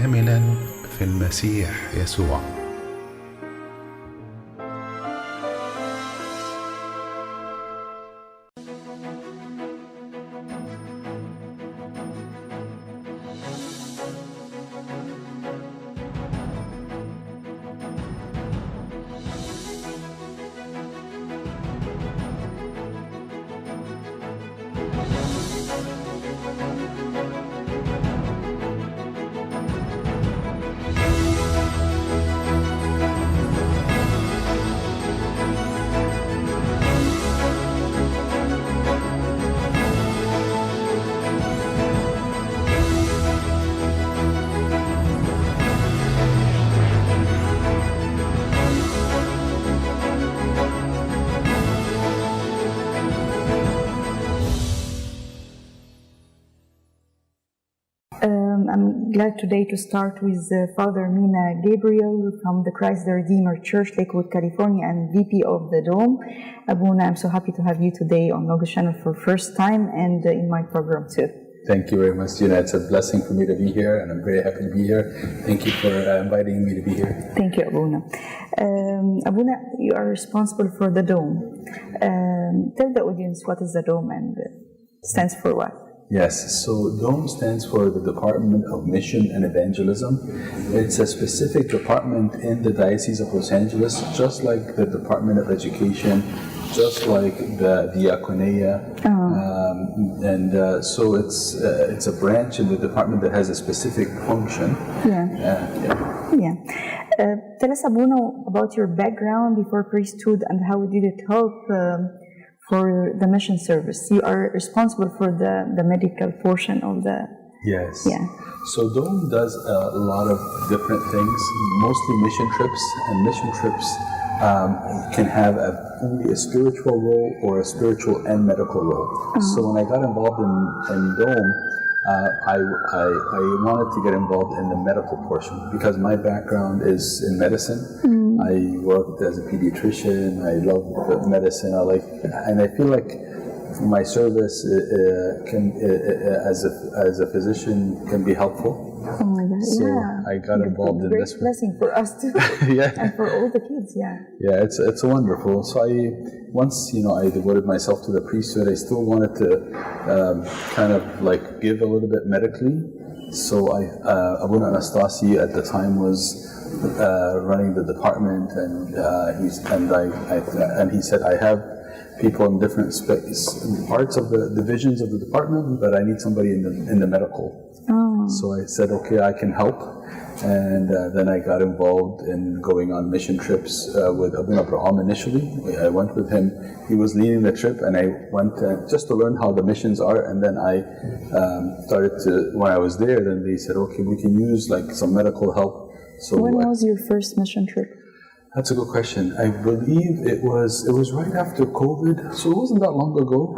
كاملا في المسيح يسوع. I'm glad today to start with Father Mina Ghobrial from the Christ the Redeemer Church, Lakewood, California, and VP of the Dome. Abuna, I'm so happy to have you today on Logos Channel for first time and in my program too. Thank you very much, Gina. It's a blessing for me to be here, and I'm very happy to be here. Thank you for inviting me to be here. Thank you, Abuna. Abuna, you are responsible for the Dome. Tell the audience what is the Dome and stands for what? Yes, so DOME stands for the Department of Mission and Evangelism. It's a specific department in the Diocese of Los Angeles, just like the Department of Education, just like the Diaconia. So it's a branch in the department that has a specific function. Tell us, Abuna, about your background before priesthood and how did it help for the mission service. You are responsible for the medical portion of the... Yes. Yeah. So DOME does a lot of different things, mostly mission trips, and mission trips can have only a spiritual role or a spiritual and medical role. So when I got involved in DOME, I wanted to get involved in the medical portion because my background is in medicine. I worked as a pediatrician. I love medicine. And I feel like my service as a physician can be helpful. Oh my God! So I got involved in this. Great blessing for us too, and for all the kids. Yeah, it's wonderful. So once I devoted myself to the priesthood, I still wanted to kind of like give a little bit medically. So Abuna Anastasi at the time was running the department, and he said, I have people in different parts of the divisions of the department, but I need somebody in the medical. So I said, okay, I can help. And then I got involved in going on mission trips with Abuna Abraham initially. I went with him. He was leading the trip, and I went just to learn how the missions are. And then I started to, when I was there, then they said, okay, we can use like some medical help. So when was your first mission trip? That's a good question. I believe it was right after COVID, so it wasn't that long ago.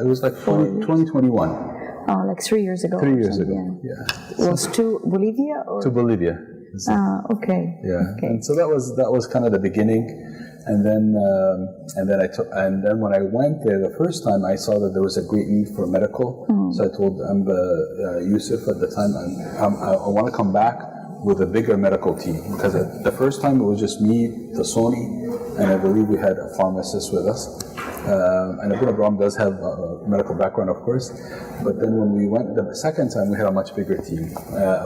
It was like 2021. Oh, like 3 years ago. 3 years ago, yeah. It was to Bolivia? Or? To Bolivia. Okay. Yeah, okay. And so that was kind of the beginning, and then when I went there the first time, I saw that there was a great need for medical. So I told Yusuf at the time, I want to come back with a bigger medical team, because the first time it was just me, Tasoni, and I believe we had a pharmacist with us. And Abuna Abraham does have a medical background, of course, but then when we went the second time, we had a much bigger team,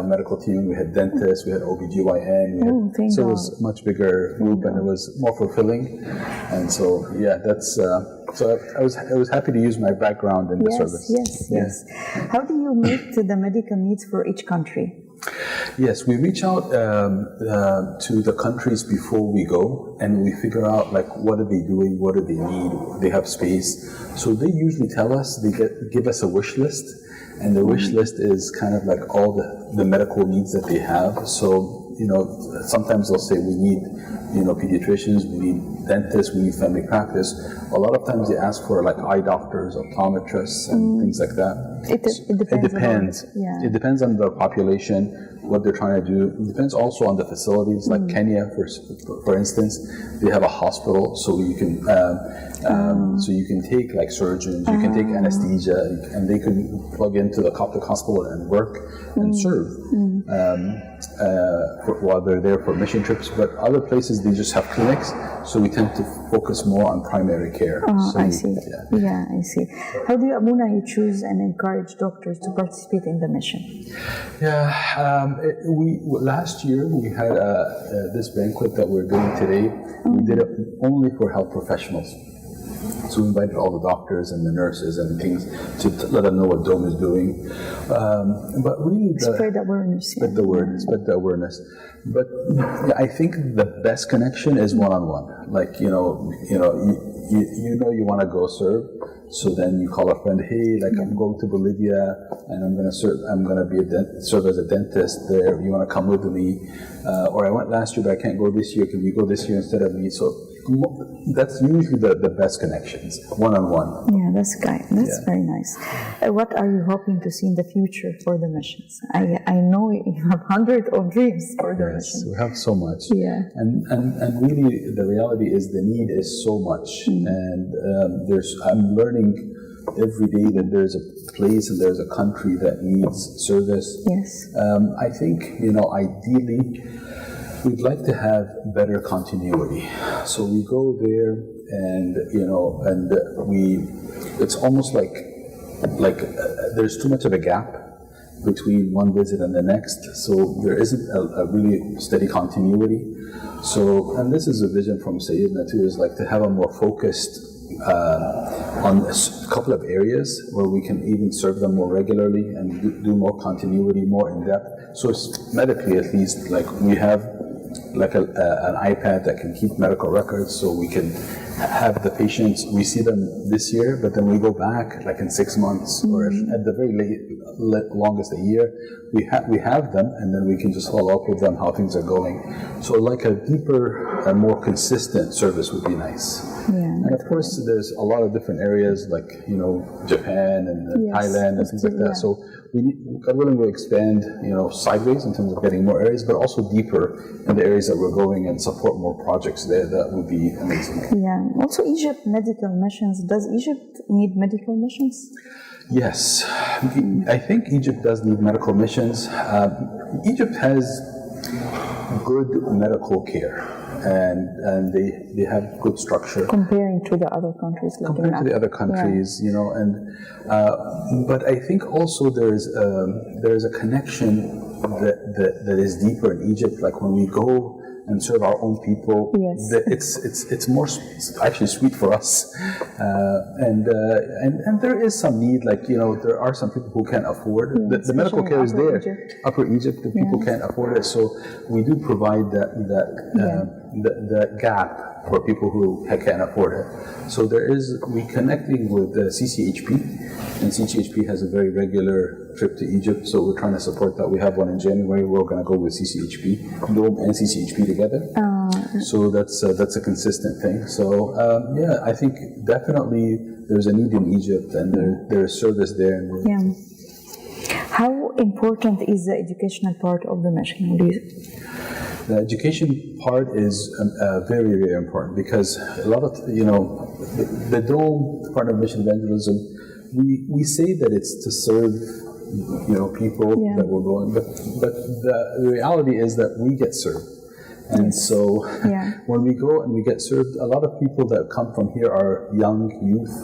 a medical team. We had dentists, we had OBGYN, so it was a much bigger group, and it was more fulfilling. And so, so I was happy to use my background in the service. Yes. How do you meet the medical needs for each country? Yes, we reach out to the countries before we go, and we figure out like what are they doing, what do they need, they have space. So they usually tell us, give us a wish list, and the wish list is kind of like all the medical needs that they have. So sometimes they'll say we need, pediatricians, we need dentists, we need family practice. A lot of times they ask for like eye doctors, optometrists, and things like that. It depends. It depends on the population, what they're trying to do. It depends also on the facilities. Like Kenya, for instance, they have a hospital, so you can take like surgeons, you can take anesthesia, and they can plug into the Coptic hospital and work and serve while they're there for mission trips. But other places they just have clinics, so we tend to focus more on primary care. I see. I see. How do you, Abuna, you choose and encourage doctors to participate in the mission? Last year we had this banquet that we're doing today. We did it only for health professionals. So we invited all the doctors and the nurses and things to let them know what Dome is doing. But really, spread awareness. Spread the awareness. But I think the best connection is one-on-one. Like you want to go serve. So then you call a friend, hey, like I'm going to Bolivia and I'm going to serve as a dentist there. You want to come with me? Or I went last year, but I can't go this year. Can you go this year instead of me? So that's usually the best connections, one-on-one. Yeah, that's very nice. What are you hoping to see in the future for the missions? I know you have hundreds of dreams for the missions. We have so much. Yeah. And really, the reality is the need is so much. And I'm learning every day that there's a place and there's a country that needs service. Yes. I think, ideally, we'd like to have better continuity. So we go there and, it's almost like there's too much of a gap between one visit and the next. So there isn't a really steady continuity. So, and this is a vision from Sayyidina too, is like to have a more focused on a couple of areas where we can even serve them more regularly and do more continuity, more in depth. So medically, at least, like we have like an iPad that can keep medical records, so we can have the patients, we see them this year, but then we go back like in 6 months, or at the very longest a year, we have them, and then we can just follow up with them how things are going. So like a deeper and more consistent service would be nice. Yeah, and of course, there's a lot of different areas like, Japan and Thailand and things like that. So God willing, we'll expand, sideways in terms of getting more areas, but also deeper in the areas that we're going and support more projects there. That would be amazing. Yeah. Also, Egypt medical missions. Does Egypt need medical missions? Yes. I think Egypt does need medical missions. Egypt has good medical care. And they have good structure. Comparing to the other countries. But I think also there is a connection that is deeper in Egypt. Like when we go and serve our own people, it's more actually sweet for us. And there is some need, like, there are some people who can't afford it. The medical care is there. Upper Egypt, the people can't afford it. So we do provide that gap for people who can't afford it. So we connecting with the CCHP, and CCHP has a very regular trip to Egypt, so we're trying to support that. We have one in January. We're going to go with CCHP, Dome and CCHP together. So that's a consistent thing. So I think definitely there's a need in Egypt, and there's service there. How important is the educational part of the mission? The education part is very, very important, because a lot of, the Dome, Department of Mission Evangelism, we say that it's to serve, people that we're going, but the reality is that we get served. And so when we go and we get served, a lot of people that come from here are young youth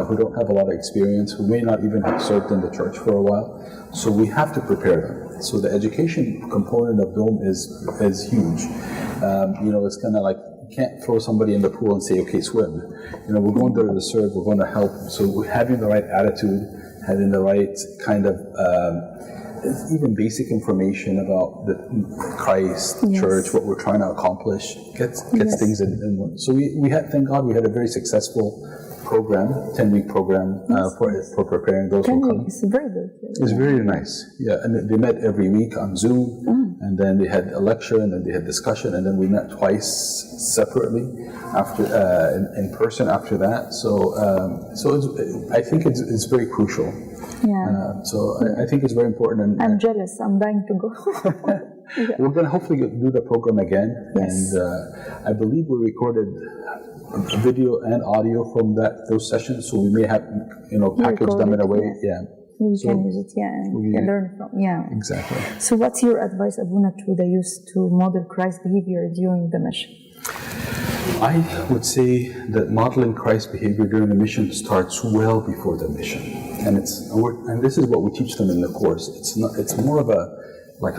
who don't have a lot of experience, who may not even have served in the church for a while. So we have to prepare them. So the education component of Dome is huge. It's kind of like, you can't throw somebody in the pool and say, okay, swim. We're going there to serve, we're going to help. So having the right attitude, having the right kind of even basic information about the Christ, church, what we're trying to accomplish, gets things in. So we had, thank God, we had a very successful program, 10-week program for preparing those who come. It's very good. It's very nice. Yeah, and they met every week on Zoom. and then they had a lecture, and then they had discussion, and then we met twice separately after in person after that. So I think it's very crucial. Yeah. I think it's very important. And I'm jealous. I'm dying to go. Yeah. We're going to hopefully do the program again. Yes. And I believe we recorded video and audio from those sessions, so we may have package them in a way. Yeah. We can use it, and learn from, Exactly. So what's your advice, Abuna, to the youth to model Christ's behavior during the mission? I would say that modeling Christ's behavior during the mission starts well before the mission, and this is what we teach them in the course. It's more of a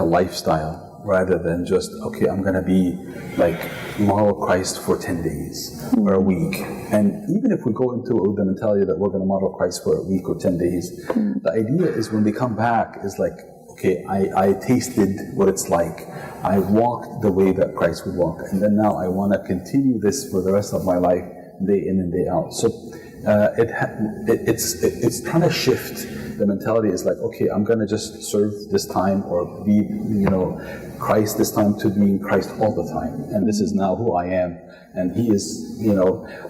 lifestyle rather than just, okay, I'm going to be like model Christ for 10 days or a week. And even if we go into it with the mentality that we're going to model Christ for a week or 10 days, the idea is when they come back is like, okay, I tasted what it's like. I walked the way that Christ would walk. And then now I want to continue this for the rest of my life, day in and day out. So it's trying to shift. The mentality is like, okay, I'm going to just serve this time or be, Christ this time to being Christ all the time. And this is now who I am. And He is,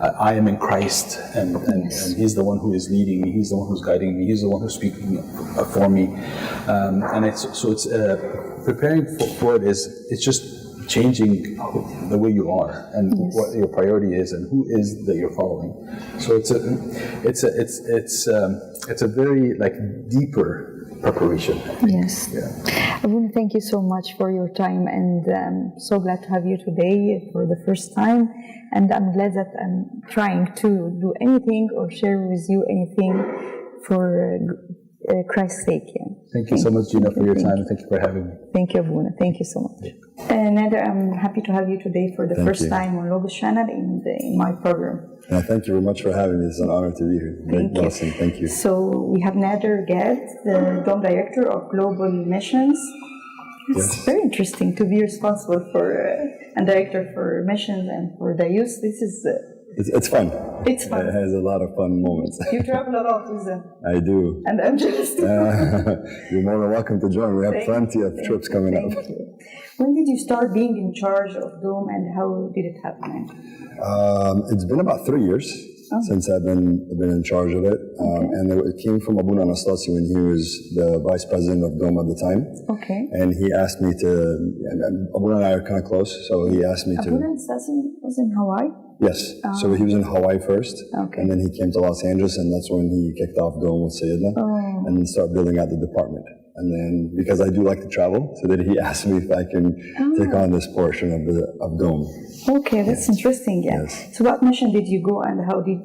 I am in Christ. And He's the one who is leading me. He's the one who's guiding me. He's the one who's speaking for me. And it's preparing for it it's just changing the way you are and what your priority is and who is that you're following. So it's a very deeper preparation. Yes. Yeah. Abuna, thank you so much for your time, and I'm so glad to have you today for the first time. And I'm glad that I'm trying to do anything or share with you anything for Christ's sake. Yeah. Thank you so much, Gina, for your time, and thank you for having me. Thank you, Abuna. Thank you so much. Nader, I'm happy to have you today for the first time on Logos channel in my program. Thank you very much for having me. It's an honor to be here. Great blessing. Thank you. So we have Nader Gad, the Dome Director of Global Missions. It's very interesting to be responsible for and Director for Missions and for the youth. This is... It's fun. It's fun. It has a lot of fun moments. You travel a lot, Lisa. I do. And I'm jealous too. You're more than welcome to join. We have plenty of trips coming up. Thank you. When did you start being in charge of Dome, and how did it happen? It's been about 3 years since I've been in charge of it. And it came from Abuna Anastasi when he was the vice president of Dome at the time. Okay. And he asked me to, and Abuna and I are kind of close, so he asked me to... Abuna Anastasi was in Hawaii? Yes. So he was in Hawaii first, and then he came to Los Angeles, and that's when he kicked off Dome with Sayyidina, and then started building out the department. And then, because I do like to travel, so that he asked me if I can take on this portion of Dome. Okay, that's interesting. Yeah. Yes. So, what mission did you go, and how did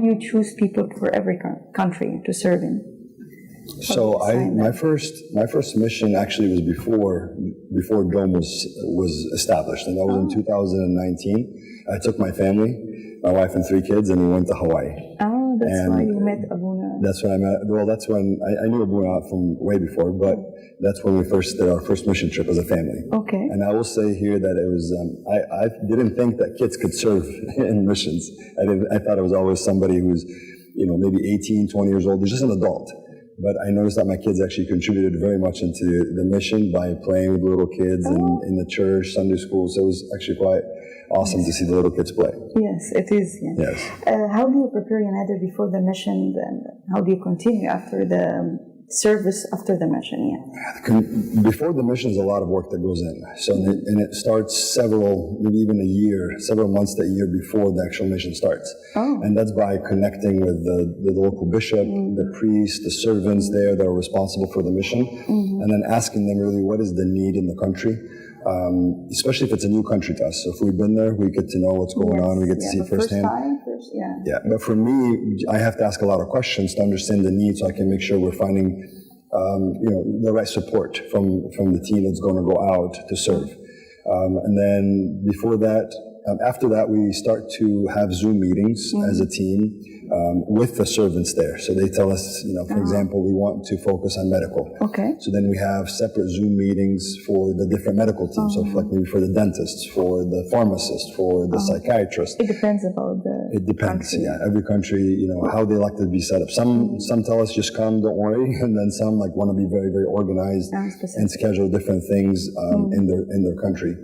you choose people for every country to serve in? So my first mission actually was before Dome was established, and that was in 2019. I took my family, my wife and 3 kids, and we went to Hawaii. Oh, that's why you met Abuna. That's when I met. Well, that's when I knew Abuna from way before, but that's when we first did our first mission trip as a family. Okay. And I will say here that it was. I didn't think that kids could serve in missions. I thought it was always somebody who's, maybe 18, 20 years old. They're just an adult. But I noticed that my kids actually contributed very much into the mission by playing with little kids in the church, Sunday school. So it was actually quite awesome to see the little kids play. Yes, it is. Yeah. Yes. How do you prepare Nader before the mission, and how do you continue after the service after the mission? Yeah. Before the mission is a lot of work that goes in. So and it starts maybe even several months to a year before the actual mission starts. Oh. And that's by connecting with the local bishop, the priest, the servants there that are responsible for the mission, and then asking them really what is the need in the country. Especially if it's a new country to us. So if we've been there, we get to know what's going on. We get to see it firsthand. Yeah. But for me, I have to ask a lot of questions to understand the needs, so I can make sure we're finding, the right support from the team that's going to go out to serve. And then before that, after that, we start to have Zoom meetings as a team with the servants there. So they tell us, for example, we want to focus on medical. Okay. So then we have separate Zoom meetings for the different medical teams. So like maybe for the dentists, for the pharmacist, for the psychiatrist. It depends about the It depends, country. yeah. Every country, how they like to be set up. Some tell us just come, don't worry, and then some want to be very, very organized and schedule different things in their country.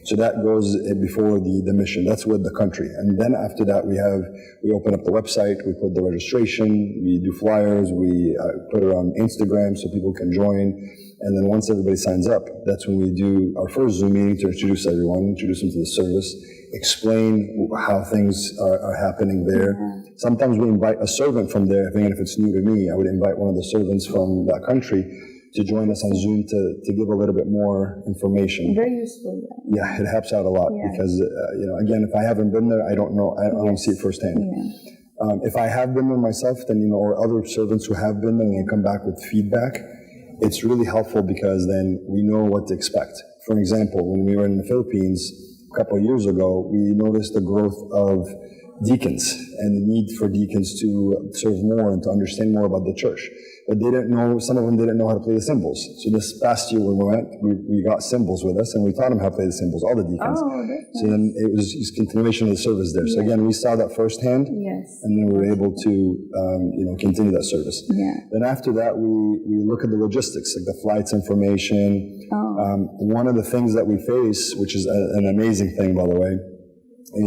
So that goes before the mission. That's with the country. And then after that, we open up the website, we put the registration, we do flyers, we put it on Instagram so people can join. And then once everybody signs up, that's when we do our first Zoom meeting to introduce everyone, introduce them to the service, explain how things are happening there. Sometimes we invite a servant from there. Again, if it's new to me, I would invite one of the servants from that country to join us on Zoom to give a little bit more information. Very useful. Yeah, it helps out a lot because, again, if I haven't been there, I don't know, I don't see it firsthand. Yeah. If I have been there myself, then, or other servants who have been there and they come back with feedback, it's really helpful because then we know what to expect. For example, when we were in the Philippines a couple of years ago, we noticed the growth of deacons and the need for deacons to serve more and to understand more about the church. But they didn't know, some of them didn't know how to play the cymbals. So this past year when we went, we got cymbals with us and we taught them how to play the cymbals, all the deacons. Oh, that's so then it was just continuation of the service there. So again, we saw that firsthand. Yes. And then we were able to, continue that service. Yeah. Then after that, we look at the logistics, like the flights information. One of the things that we face, which is an amazing thing, by the way,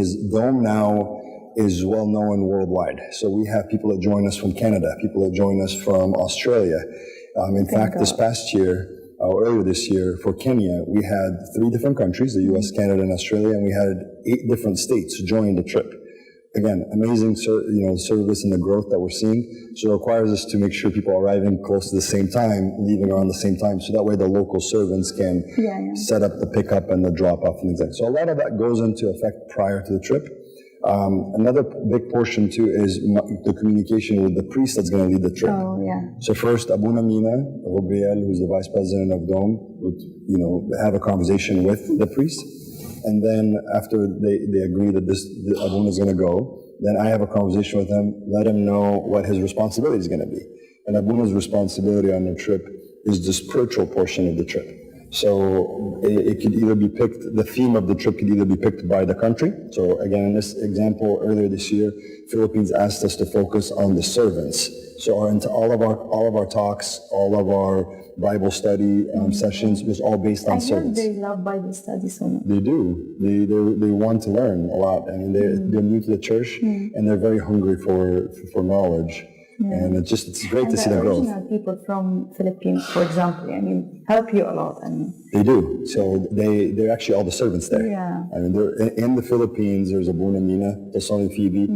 is Dome now is well known worldwide. So we have people that join us from Canada, people that join us from Australia. In fact, this past year, or earlier this year, for Kenya, we had 3 different countries, the US, Canada, and Australia, and we had 8 different states join the trip. Again, amazing service and the growth that we're seeing. So it requires us to make sure people are arriving close to the same time, leaving around the same time, so that way the local servants can set up the pickup and the drop-off and things like that. So a lot of that goes into effect prior to the trip. Another big portion too is the communication with the priest that's going to lead the trip. Oh, yeah. So first, Mina Ghobrial, who's the vice president of Dome, would have a conversation with the priest, and then after they agree that Abuna is going to go, then I have a conversation with him, let him know what his responsibility is going to be. And Abuna's responsibility on the trip is the spiritual portion of the trip. So it could either be picked, the theme of the trip could either be picked by the country. So again, in this example, earlier this year, Philippines asked us to focus on the servants. So into all of our talks, all of our Bible study sessions was all based on servants. I heard they love Bible study so much. They do. They want to learn a lot. I mean, they're new to the church and they're very hungry for knowledge. Yeah. And it's great to see the growth. Original people from Philippines, for example, help you a lot. They do. So they're actually all the servants there. Yeah. I mean, they're in the Philippines. There's Abuna, Mina, Tasson, and Phoebe.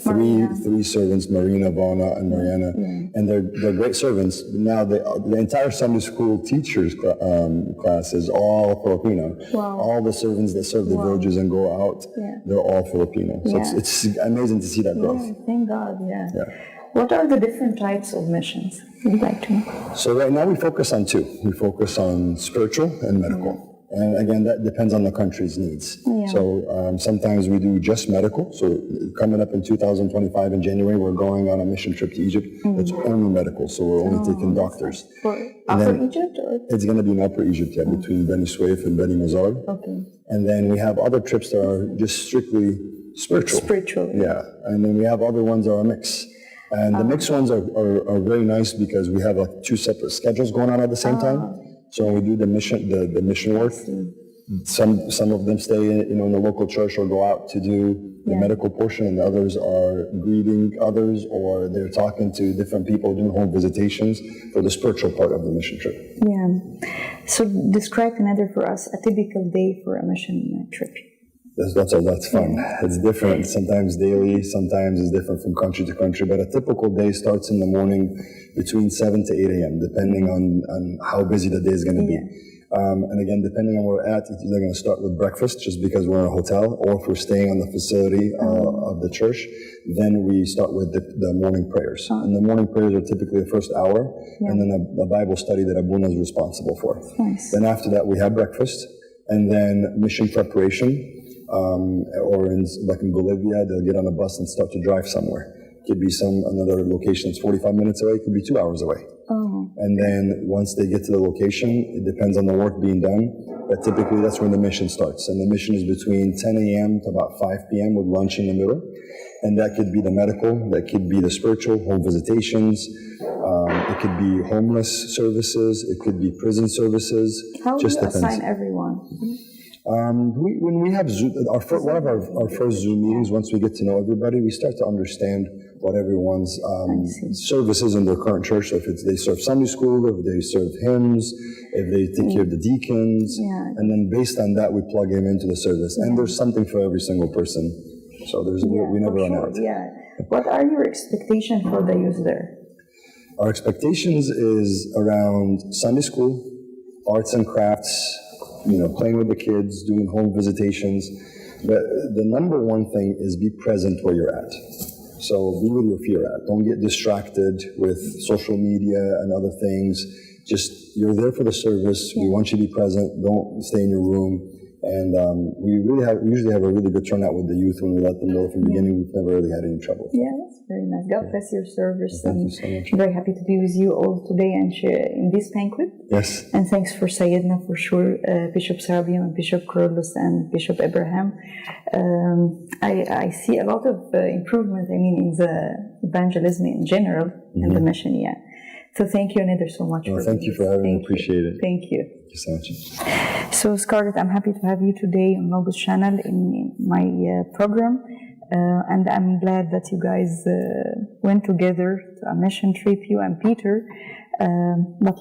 Three servants, Marina, Vona, and Mariana, and they're great servants. Now the entire Sunday school teachers class is all Filipino. Wow. All the servants that serve the villages and go out, they're all Filipino. So it's amazing to see that growth. Yeah, thank God. Yeah. What are the different types of missions you'd like to know? So right now we focus on 2. We focus on spiritual and medical. And again, that depends on the country's needs. Yeah. So sometimes we do just medical. So coming up in 2025 in January, we're going on a mission trip to Egypt. It's only medical, so we're only taking doctors. For Upper Egypt? Or? It's going to be in Upper Egypt, between Beni Suef and Beni Mazar. Okay. And then we have other trips that are just strictly spiritual. Spiritual. Yeah. And then we have other ones that are a mix. And the mixed ones are very nice because we have 2 separate schedules going on at the same time. So when we do the mission work, some of them stay in the local church or go out to do the medical portion, and the others are greeting others, or they're talking to different people, doing home visitations for the spiritual part of the mission trip. Yeah. So describe another for us, a typical day for a mission trip. That's fun. It's different, sometimes daily, sometimes it's different from country to country, but a typical day starts in the morning between 7 to 8 a.m., depending on how busy the day is going to be. And again, depending on where we're at, it's either going to start with breakfast, just because we're in a hotel, or if we're staying on the facility of the church, then we start with the morning prayers. And the morning prayers are typically the first hour, and then a Bible study that Abuna is responsible for. Nice. Then after that, we have breakfast, and then mission preparation. or like in Bolivia, they'll get on a bus and start to drive somewhere. It could be another location that's 45 minutes away. It could be 2 hours away. Oh. And then once they get to the location, it depends on the work being done. But typically that's when the mission starts. And the mission is between 10 a.m. to about 5 p.m. with lunch in the middle. And that could be the medical, that could be the spiritual, home visitations. It could be homeless services. It could be prison services. How Just do you depends. assign everyone? When we have Zoom, one of our first Zoom meetings, once we get to know everybody, we start to understand what everyone's service is in their current church. So if they serve Sunday school, if they serve hymns, if they take care of the deacons, and then based on that, we plug them into the service. And there's something for every single person. So we never run out. Yeah. What are your expectations for the youth there? Our expectations is around Sunday school, arts and crafts, playing with the kids, doing home visitations. But the number one thing is be present where you're at. So be with your feet at. Don't get distracted with social media and other things. Just, you're there for the service. We want you to be present. Don't stay in your room. And we usually have a really good turnout with the youth when we let them know from the beginning. We've never really had any trouble. Yeah, that's very nice. God bless your service. Thank you so much. I'm very happy to be with you all today and share in this banquet. Yes. And thanks for Sayyidina for sure, Bishop Sarabian and Bishop Carlos and Bishop Abraham. I see a lot of improvement, in the evangelism in general and the mission, So thank you, Nader, so much. Thank you for having me. Appreciate it. Thank you. Thank you so much. So, Scarlet, I'm happy to have you today on Logos channel in my program. And I'm glad that you guys went together to a mission trip, you and Peter. But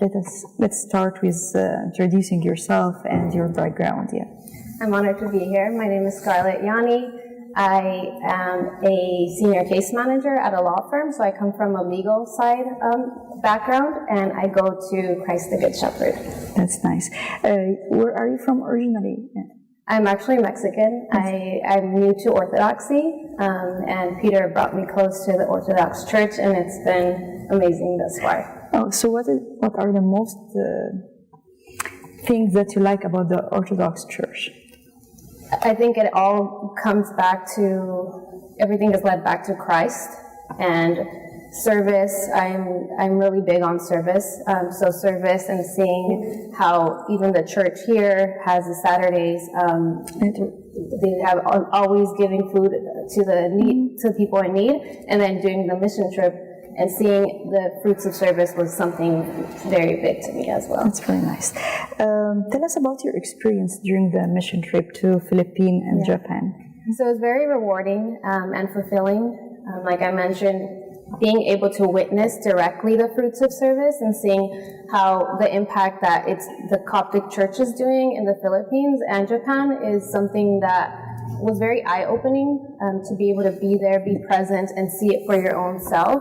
let's start with introducing yourself and your background. I'm honored to be here. My name is Scarlet Yani. I am a senior case manager at a law firm, so I come from a legal side background, and I go to Christ the Good Shepherd. That's nice. Where are you from originally? I'm actually Mexican. I'm new to Orthodoxy, and Peter brought me close to the Orthodox Church, and it's been amazing thus far. Oh, so what are the most things that you like about the Orthodox Church? I think it all comes back to, everything is led back to Christ, and service. I'm really big on service. So service and seeing how even the church here has the Saturdays. They have always giving food to people in need, and then doing the mission trip and seeing the fruits of service was something very big to me as well. That's very nice. Tell us about your experience during the mission trip to Philippines and Japan. So it's very rewarding and fulfilling. Like I mentioned, being able to witness directly the fruits of service and seeing how the impact that the Coptic church is doing in the Philippines and Japan is something that was very eye-opening to be able to be there, be present, and see it for your own self.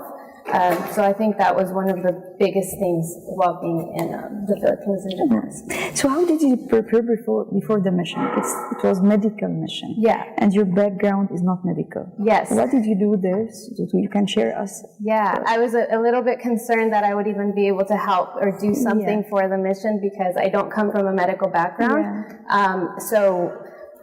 So I think that was one of the biggest things while being in the Philippines and Japan. So how did you prepare before the mission? It was medical mission. Yeah. And your background is not medical. Yes. What did you do there? So you can share us. Yeah, I was a little bit concerned that I would even be able to help or do something for the mission because I don't come from a medical background. So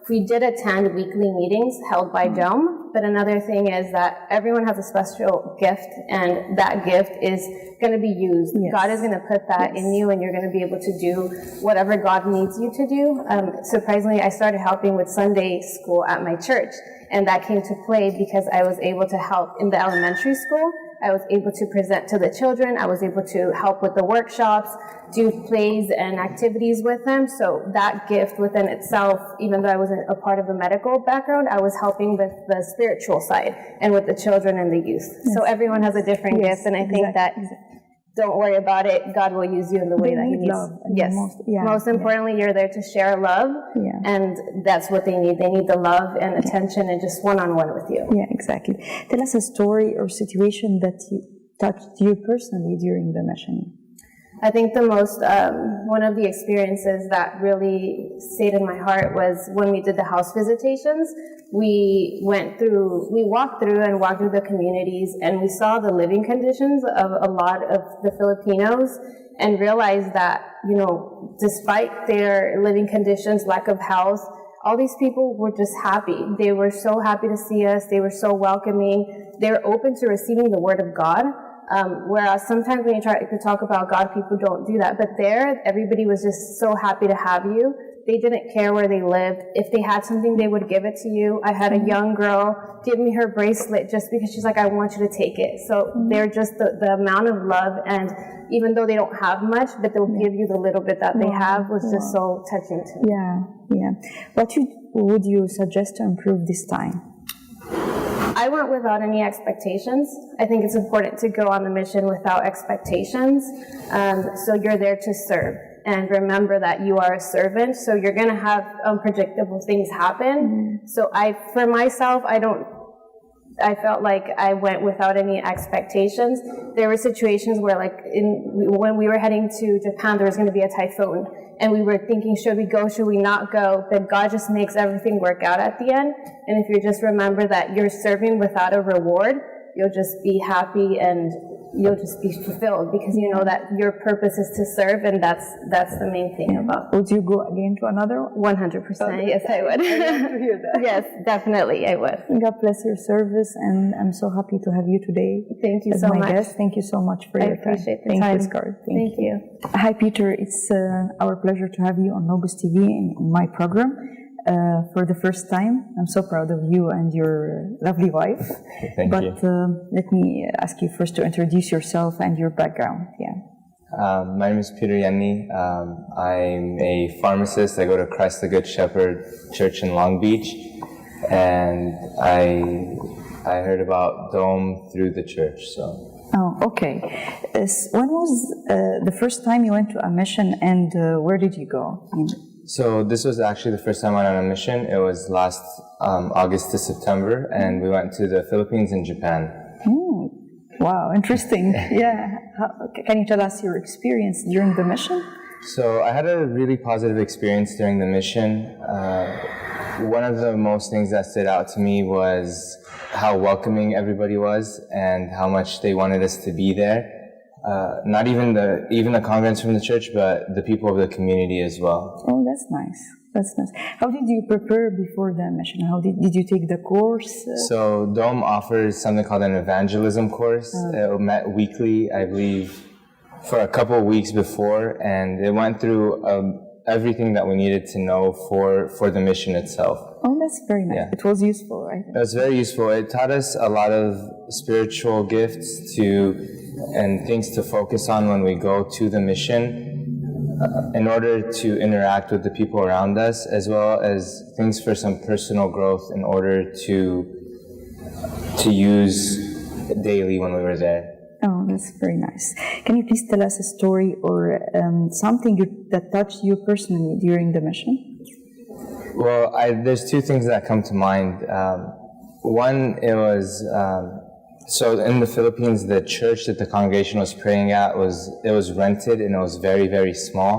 we did attend weekly meetings held by Dome, but another thing is that everyone has a special gift, and that gift is going to be used. Yes. God is going to put that in you, and you're going to be able to do whatever God needs you to do. Surprisingly, I started helping with Sunday school at my church, and that came to play because I was able to help in the elementary school. I was able to present to the children. I was able to help with the workshops, do plays and activities with them. So that gift within itself, even though I wasn't a part of the medical background, I was helping with the spiritual side and with the children and the youth. Yes. So everyone has a different gift, and I think that don't worry about it. God will use you in the way that He needs. Love. Yes. Most importantly, you're there to share love, and that's what they need. They need the love and attention and just one-on-one with you. Yeah, exactly. Tell us a story or situation that touched you personally during the mission. I think the most, one of the experiences that really stayed in my heart was when we did the house visitations. We walked through the communities, and we saw the living conditions of a lot of the Filipinos and realized that, despite their living conditions, lack of health, all these people were just happy. They were so happy to see us. They were so welcoming. They were open to receiving the word of God. Whereas sometimes when you try to talk about God, people don't do that. But there, everybody was just so happy to have you. They didn't care where they lived. If they had something, they would give it to you. I had a young girl give me her bracelet just because she's like, I want you to take it. So they're just the amount of love, and even though they don't have much, but they'll give you the little bit that they have, was just so touching to me. What would you suggest to improve this time? I went without any expectations. I think it's important to go on the mission without expectations. So you're there to serve. And remember that you are a servant, so you're going to have unpredictable things happen. So for myself, I felt like I went without any expectations. There were situations where, like, when we were heading to Japan, there was going to be a typhoon. And we were thinking, should we go, should we not go? But God just makes everything work out at the end. And if you just remember that you're serving without a reward, you'll just be happy and you'll just be fulfilled, because you know that your purpose is to serve, and that's the main thing about. Would you go again to another one? 100%. Yes, I would. I'd love to hear that. Yes, definitely, I would. God bless your service, and I'm so happy to have you today. Thank you as so my much. guest. Thank you so much for your time. I appreciate the Thank time. you, Scarlet. Thank you. Hi, Peter. It's our pleasure to have you on Logos TV in my program. For the first time. I'm so proud of you and your lovely wife. Thank you. But let me ask you first to introduce yourself and your background. My name is Peter Yanni. I'm a pharmacist. I go to Christ the Good Shepherd Church in Long Beach, and I heard about Dome through the church. So. Oh, okay. When was the first time you went to a mission, and where did you go? So this was actually the first time I went on a mission. It was last August to September, and we went to the Philippines and Japan. Wow, interesting. Can you tell us your experience during the mission? So I had a really positive experience during the mission. One of the most things that stood out to me was how welcoming everybody was and how much they wanted us to be there. Not even the congregants from the church, but the people of the community as well. Oh, that's nice. That's nice. How did you prepare before the mission? How did you take the course? So Dome offers something called an evangelism course. It met weekly, I believe, for a couple of weeks before, and it went through everything that we needed to know for the mission itself. Oh, that's very nice. Yeah. It was useful, right? It was very useful. It taught us a lot of spiritual gifts and things to focus on when we go to the mission, in order to interact with the people around us, as well as things for some personal growth in order to use daily when we were there. Oh, that's very nice. Can you please tell us a story or something that touched you personally during the mission? Well, there's two things that come to mind. One, it was so in the Philippines, the church that the congregation was praying at was rented, and it was very, very small,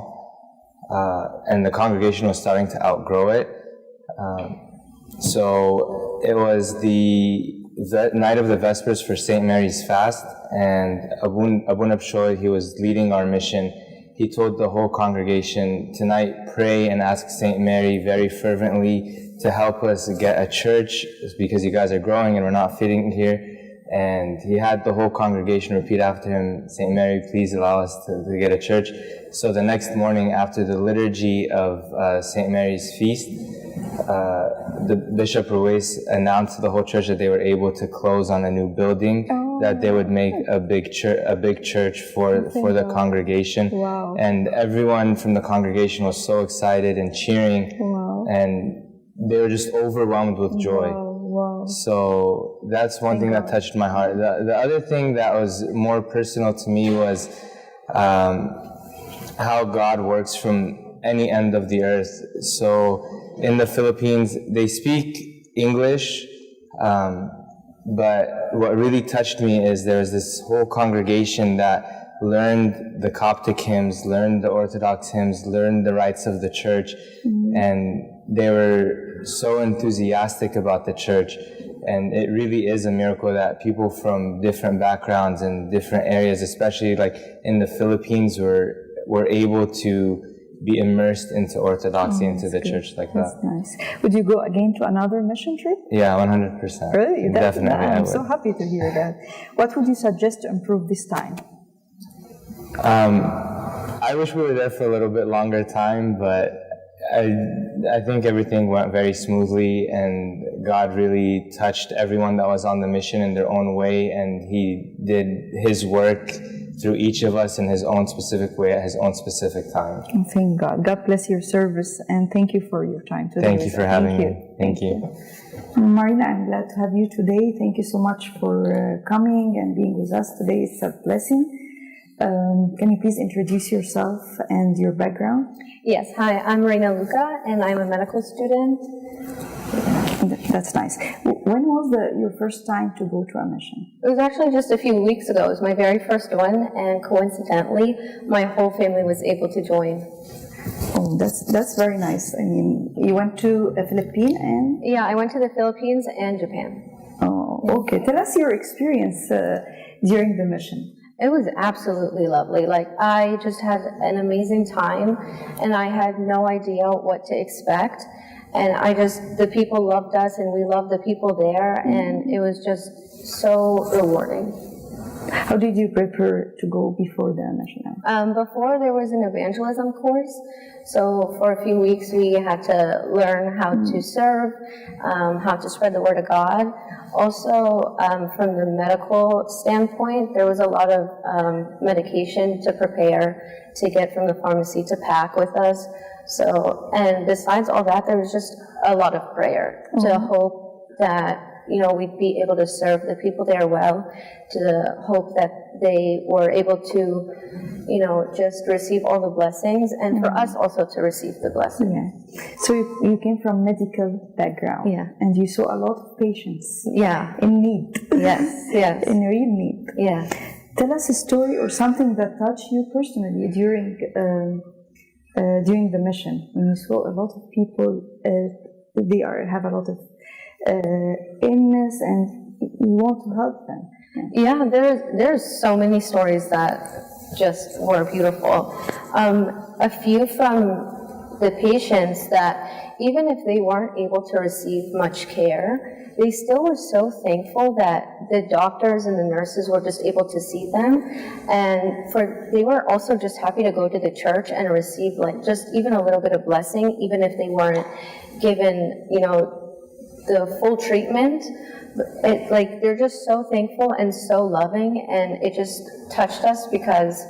and the congregation was starting to outgrow it. So it was the night of the Vespers for St. Mary's fast, and Abu Nabshoy, he was leading our mission. He told the whole congregation, tonight pray and ask St. Mary very fervently to help us get a church, because you guys are growing and we're not fitting here. And he had the whole congregation repeat after him, St. Mary, please allow us to get a church. So the next morning, after the liturgy of St. Mary's feast, the Bishop Ruiz announced to the whole church that they were able to close on a new building, that they would make a big church for the congregation. Wow. And everyone from the congregation was so excited and cheering, and they were just overwhelmed with joy. Wow. So that's one thing that touched my heart. The other thing that was more personal to me was how God works from any end of the earth. So in the Philippines, they speak English, but what really touched me is there was this whole congregation that learned the Coptic hymns, learned the Orthodox hymns, learned the rites of the church, and they were so enthusiastic about the church. And it really is a miracle that people from different backgrounds and different areas, especially like in the Philippines, were able to be immersed into orthodoxy, into the church like that. That's nice. Would you go again to another mission trip? Yeah, 100%. Really? Definitely, I I'm would. so happy to hear that. What would you suggest to improve this time? I wish we were there for a little bit longer time, but I think everything went very smoothly, and God really touched everyone that was on the mission in their own way, and He did His work through each of us in His own specific way at His own specific time. Oh, thank God. God bless your service, and thank you for your time today. Thank you for having me. Thank you. Marina, I'm glad to have you today. Thank you so much for coming and being with us today. It's a blessing. Can you please introduce yourself and your background? Yes, hi, I'm Marina Luca, and I'm a medical student. That's nice. When was your first time to go to a mission? It was actually just a few weeks ago. It was my very first one, and coincidentally, my whole family was able to join. Oh, that's very nice. I mean, you went to the Philippines and? Yeah, I went to the Philippines and Japan. Oh, okay. Tell us your experience during the mission. It was absolutely lovely. Like, I just had an amazing time, and I had no idea what to expect. And the people loved us, and we loved the people there, and it was just so rewarding. How did you prepare to go before the mission? Before, there was an evangelism course. So for a few weeks, we had to learn how to serve, how to spread the word of God. Also, from the medical standpoint, there was a lot of medication to prepare, to get from the pharmacy to pack with us. So, and besides all that, there was just a lot of prayer to hope that, we'd be able to serve the people there well, to hope that they were able to, just receive all the blessings, and for us also to receive the blessings. Yeah. So you came from medical background. Yeah. And you saw a lot of patients. Yeah. In need. Yes, yes. In real need. Yeah. Tell us a story or something that touched you personally during the mission, when you saw a lot of people, they have a lot of illness, and you want to help them. Yeah, there's so many stories that just were beautiful. A few from the patients that even if they weren't able to receive much care, they still were so thankful that the doctors and the nurses were just able to see them, and they were also just happy to go to the church and receive just even a little bit of blessing, even if they weren't given, the full treatment. They're just so thankful and so loving, and it just touched us because,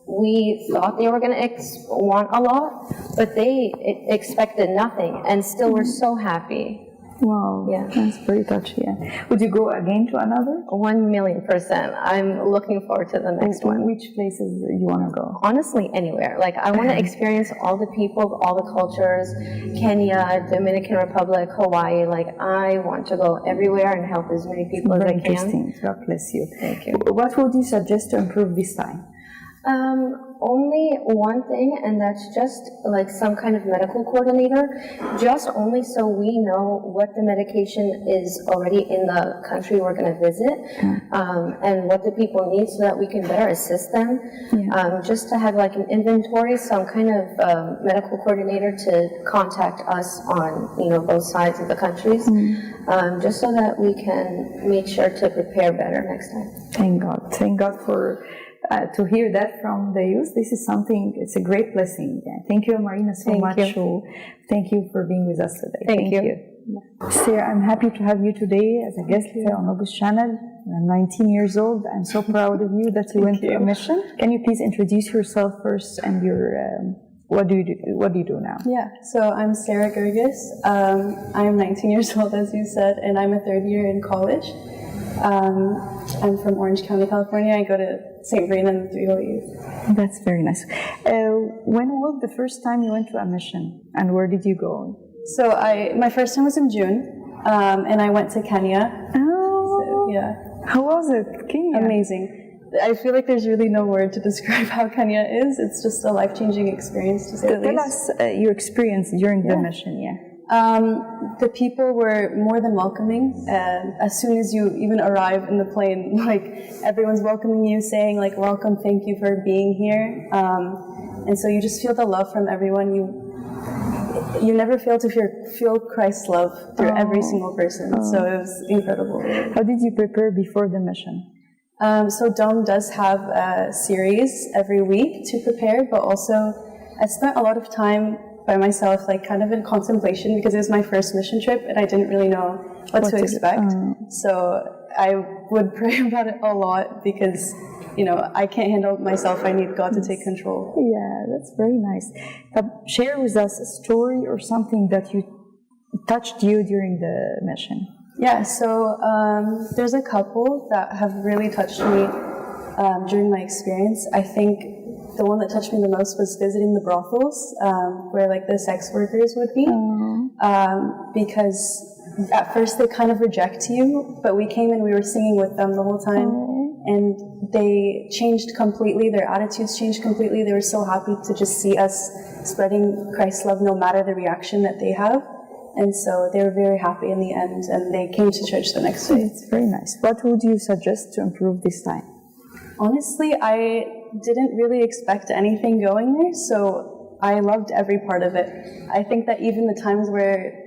we thought they were going to want a lot, but they expected nothing and still were so happy. Wow, Yeah. That's very touchy. Yeah. Would you go again to another? 1,000,000%. I'm looking forward to the next one. Which places you want to go? Honestly, anywhere. I want to experience all the people, all the cultures, Kenya, Dominican Republic, Hawaii. I want to go everywhere and help as many people as I Very can. interesting. God bless you. Thank you. What would you suggest to improve this time? Only one thing, and that's just some kind of medical coordinator, just only so we know what the medication is already in the country we're going to visit, and what the people need so that we can better assist them. Yeah. Just to have an inventory, some kind of medical coordinator to contact us on both sides of the countries, just so that we can make sure to prepare better next time. Thank God. Thank God for to hear that from the youth. This is something, it's a great blessing. Yeah. Thank you, Marina, so much. Thank you for being with us today. Thank you. Sarah, I'm happy to have you today as a guest on August channel. I'm 19 years old. I'm so proud of you that you went to a mission. Can you please introduce yourself first and your what do you do now? Yeah, so I'm Sarah Gergis. I'm 19 years old, as you said, and I'm a third year in college. I'm from Orange County, California. I go to St. Brennan 308. That's very nice. When was the first time you went to a mission, and where did you go? So my first time was in June, and I went to Kenya. Oh, So, yeah. How was it, Kenya? Amazing. I feel like there's really no word to describe how Kenya is. It's just a life-changing experience, to say the Tell least. us your experience during the mission. The people were more than welcoming. As soon as you even arrive in the plane, everyone's welcoming you, saying welcome, thank you for being here. And so you just feel the love from everyone. You never fail to feel Christ's love through every single person. So it was incredible. How did you prepare before the mission? So Dome does have a series every week to prepare, but also I spent a lot of time by myself, like kind of in contemplation, because it was my first mission trip and I didn't really know what to expect. So I would pray about it a lot because, I can't handle it myself. I need God to take control. Yeah, that's very nice. Share with us a story or something that touched you during the mission. Yeah, so there's a couple that have really touched me during my experience. I think the one that touched me the most was visiting the brothels where like the sex workers would be, because at first they kind of reject you, but we came and we were singing with them the whole time, and they changed completely. Their attitudes changed completely. They were so happy to just see us spreading Christ's love no matter the reaction that they have. And so they were very happy in the end, and they came to church the next day. It's very nice. What would you suggest to improve this time? Honestly, I didn't really expect anything going there, so I loved every part of it. I think that even the times where,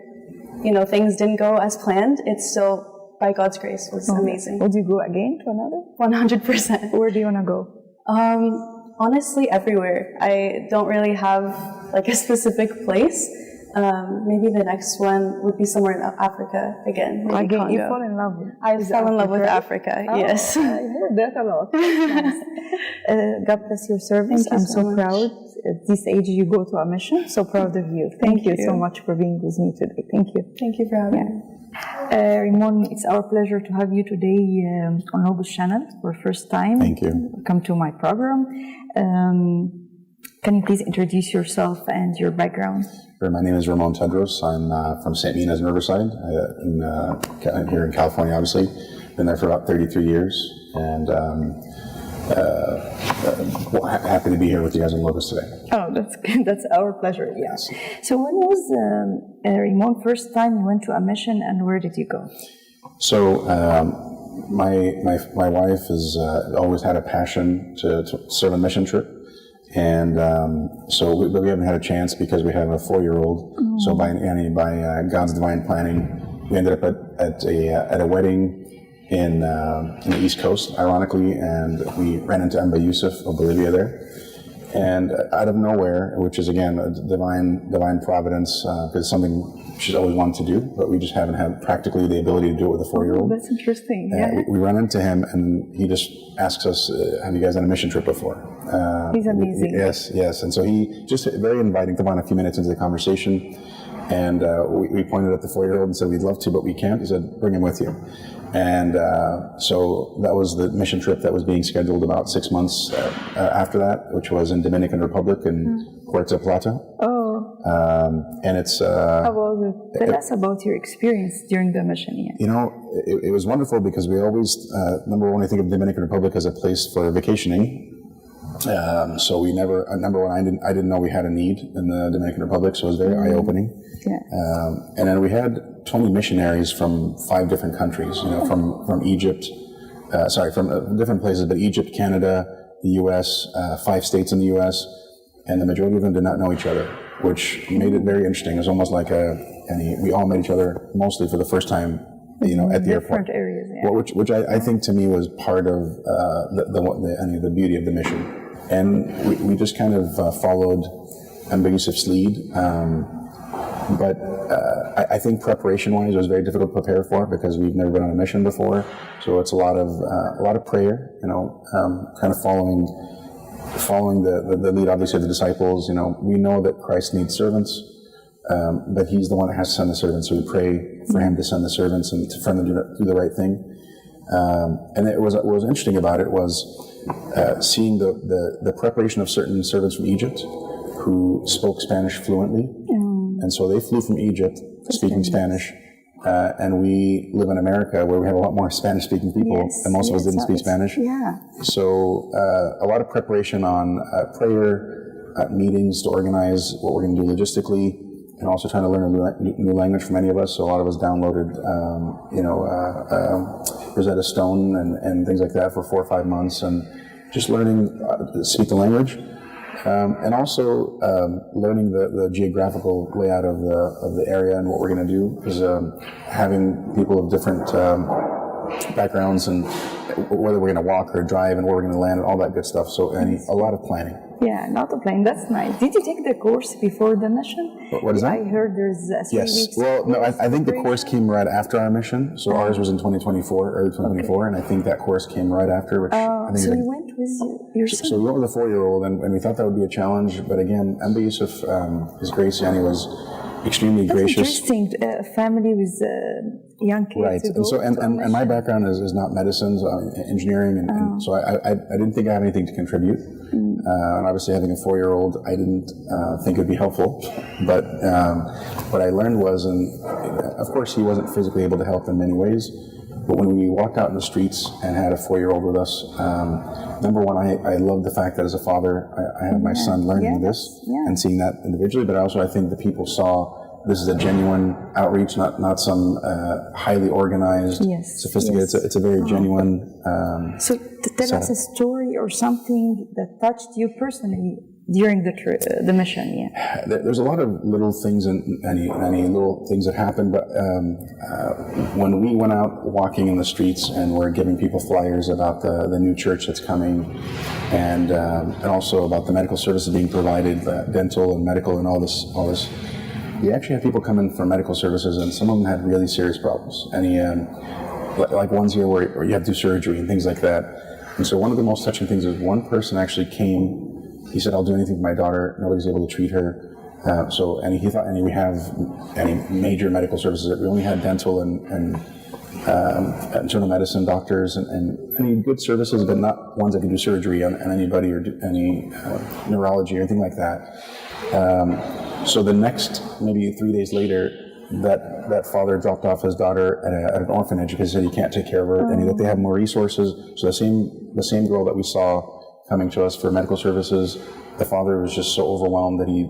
things didn't go as planned, it's still, by God's grace, was amazing. Would you go again to another? 100%. Where do you want to go? Honestly, everywhere. I don't really have like a specific place. Maybe the next one would be somewhere in Africa again. Again, you fall in love with I fell in love with Africa, yes. I heard that a lot. Nice. God bless your service. I'm so proud. At this age, you go to a mission. So proud of you. Thank you so much for being with me today. Thank you. Thank you for having me. Ramon, it's our pleasure to have you today on Nogu's channel for the first time. Thank you. Welcome to my program. Can you please introduce yourself and your background? Sure. My name is Ramon Tedros. I'm from St. Mina's in Riverside, here in California, obviously. Been there for about 33 years, and happy to be here with you guys in Locust today. Oh, that's good. That's our pleasure, yes. So when was, Ramon, first time you went to a mission, and where did you go? So my wife has always had a passion to serve a mission trip. And so we haven't had a chance because we have a 4-year-old. So by God's divine planning, we ended up at a wedding in the East Coast, ironically, and we ran into Amba Yusuf of Bolivia there. And out of nowhere, which is again a divine providence, because it's something she's always wanted to do, but we just haven't had practically the ability to do it with a 4-year-old. That's interesting. We run into him, and he just asks us, "Have you guys done a mission trip before?" He's amazing. Yes. And so he just very inviting to find a few minutes into the conversation. And we pointed at the 4-year-old and said, "We'd love to, but we can't." He said, "Bring him with you." And so that was the mission trip that was being scheduled about 6 months after that, which was in Dominican Republic in Puerto Plata. And it's... How was it? Tell us about your experience during the mission. It was wonderful because we always, number one, I think of Dominican Republic as a place for vacationing. So we never, number one, I didn't know we had a need in the Dominican Republic, so it was very eye-opening. And then we had 20 missionaries from 5 different countries, from Egypt, from different places, but Egypt, Canada, the U.S., 5 states in the U.S., and the majority of them did not know each other, which made it very interesting. It was almost like we all met each other mostly for the first time, at the airport. Different areas, yeah. Which I think to me was part of the beauty of the mission. And we just kind of followed Amba Yusuf's lead. But I think preparation-wise, it was very difficult to prepare for because we've never been on a mission before. So it's a lot of prayer, kind of following the lead, obviously, of the disciples. We know that Christ needs servants, but He's the one that has to send the servants. So we pray for Him to send the servants and for them to do the right thing. And what was interesting about it was seeing the preparation of certain servants from Egypt who spoke Spanish fluently. And so they flew from Egypt speaking Spanish, and we live in America where we have a lot more Spanish-speaking people, and most of us didn't speak Spanish. So a lot of preparation on prayer, meetings to organize what we're going to do logistically, and also trying to learn a new language for many of us. So a lot of us downloaded, Rosetta Stone and things like that for 4 or 5 months, and just learning to speak the language. And also learning the geographical layout of the area and what we're going to do, because having people of different backgrounds and whether we're going to walk or drive and where we're going to land and all that good stuff. So a lot of planning. Yeah, not a plan. That's nice. Did you take the course before the mission? What is that? I heard there's a 3 Yes. weeks Well, no, I think the preparation. course came right after our mission. So ours was in 2024, early 2024, and I think that course came right after, which I think So is you went with your son? So we went with a 4-year-old, and we thought that would be a challenge. But again, Amba Yusuf, His Grace Yani, was extremely That's gracious. interesting. A family with young kids. Right, to go and so to a and my mission. background is not medicine, so engineering, and so I didn't think I had anything to contribute. And obviously, having a 4-year-old, I didn't think it would be helpful. But what I learned was, and of course, he wasn't physically able to help in many ways. But when we walked out in the streets and had a 4-year-old with us, number one, I love the fact that as a father, I have my son learning this and seeing that individually. But also, I think the people saw this is a genuine outreach, not some highly organized, sophisticated. It's a very genuine. So tell us a story or something that touched you personally during the mission. Yeah. There's a lot of little things and any little things that happen, but when we went out walking in the streets and we're giving people flyers about the new church that's coming, and also about the medical services being provided, dental and medical and all this. We actually had people come in for medical services, and some of them had really serious problems. Like ones here where you have to do surgery and things like that. And so one of the most touching things is one person actually came. He said, "I'll do anything for my daughter. Nobody's able to treat her." He thought, we have any major medical services. We only had dental and internal medicine doctors and any good services, but not ones that can do surgery on anybody or do any neurology or anything like that. So the next, maybe 3 days later, that father dropped off his daughter at an orphanage because he said he can't take care of her, and that they have more resources. So the same girl that we saw coming to us for medical services, the father was just so overwhelmed that he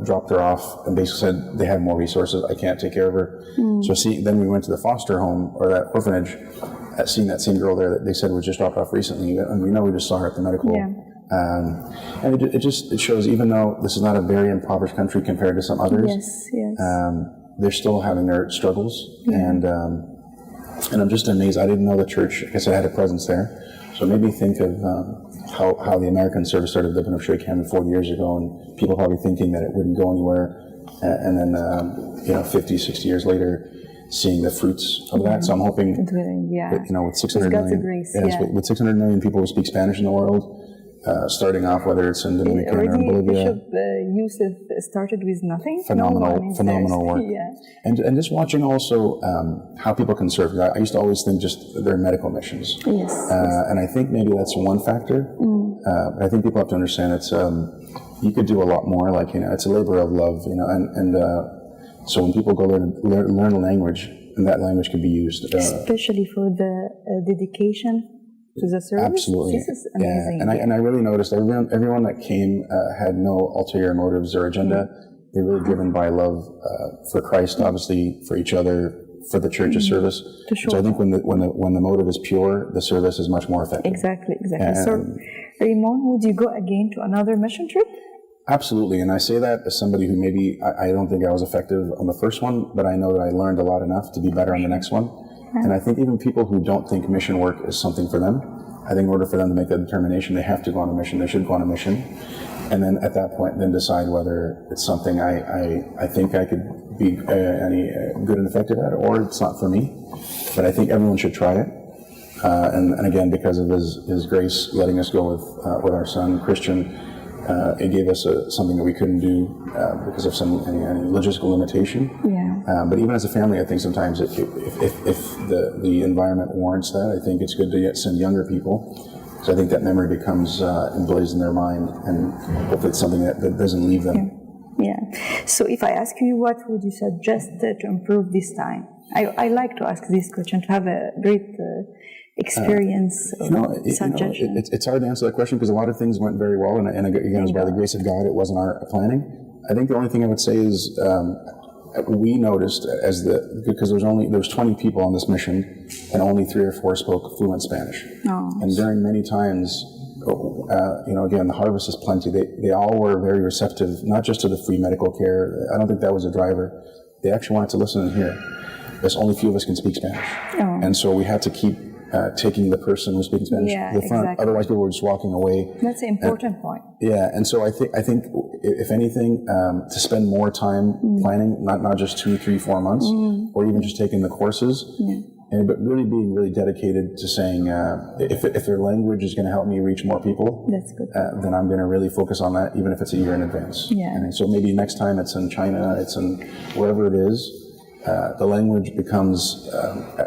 dropped her off and basically said, they have more resources, I can't take care of her. So then we went to the foster home, or that orphanage, seeing that same girl there that they said was just dropped off recently, and we just saw her at the medical. And it shows, even though this is not a very impoverished country compared to some others, they're still having their struggles. And I'm just amazed. I didn't know the church, I guess I had a presence there. So it made me think of how the American service started the Open Shake Hand 40 years ago, and people probably thinking that it wouldn't go anywhere. And then, 50, 60 years later, seeing the fruits of that. So I'm hoping, that, with 600 million, with 600 million people who speak Spanish in the world, starting off, whether it's in Dominican or Bolivia. Bishop Yusuf started with nothing. Phenomenal work. And just watching also how people can serve. I used to always think just they're medical missions. And I think maybe that's one factor. But I think people have to understand it's you could do a lot more. Like, it's a labor of love. So when people go there and learn a language, and that language can be used, especially for the dedication to the service. Absolutely. This is amazing. And I really noticed everyone that came had no ulterior motives or agenda. They're really driven by love for Christ, obviously, for each other, for the church's service. So I think when the motive is pure, the service is much more effective. Exactly. So, Ramon, would you go again to another mission trip? Absolutely, and I say that as somebody who maybe, I don't think I was effective on the first one, but I know that I learned a lot enough to be better on the next one. And I think even people who don't think mission work is something for them, I think in order for them to make that determination, they have to go on a mission, they should go on a mission. And then at that point, then decide whether it's something I think I could be any good and effective at, or it's not for me. But I think everyone should try it. And again, because of His grace letting us go with our son, Christian, it gave us something that we couldn't do because of any logistical limitation. But even as a family, I think sometimes if the environment warrants that, I think it's good to send younger people. So I think that memory becomes emblazoned in their mind, and hopefully it's something that doesn't leave them. So if I ask you, what would you suggest to improve this time? I like to ask this question to have a great experience suggestion. It's hard to answer that question because a lot of things went very well, and again, it was by the grace of God. It wasn't our planning. I think the only thing I would say is we noticed because there was 20 people on this mission, and only 3 or 4 spoke fluent Spanish. And during many times again, the harvest is plenty. They all were very receptive, not just to the free medical care. I don't think that was a driver. They actually wanted to listen and hear. There's only a few of us can speak Spanish. Oh. And so we had to keep taking the person who's speaking Spanish to the front. Exactly. Otherwise, people were just walking away. That's an important point. Yeah, and so I think if anything, to spend more time planning, not just 2, 3, 4 months, or even just taking the courses, but really being really dedicated to saying, if their language is going to help me reach more people, that's good. Then I'm going to really focus on that, even if it's a year in advance. Yeah. And so maybe next time it's in China, it's in wherever it is. The language becomes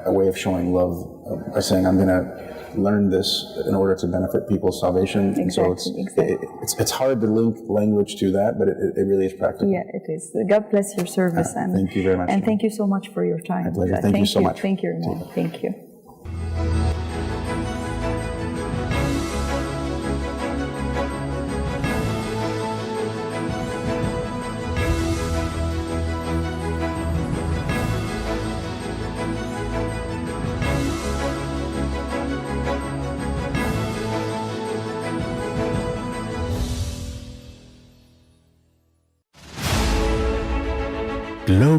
a way of showing love by saying, I'm going to learn this in order to benefit people's salvation. Exactly, and so it's hard to link language to that, but it really is practical. Yeah, it is. God bless your service. And thank you very much. And thank you so much for your time. My pleasure. Thank you so much. Thank you, Ramon. Thank you. Globe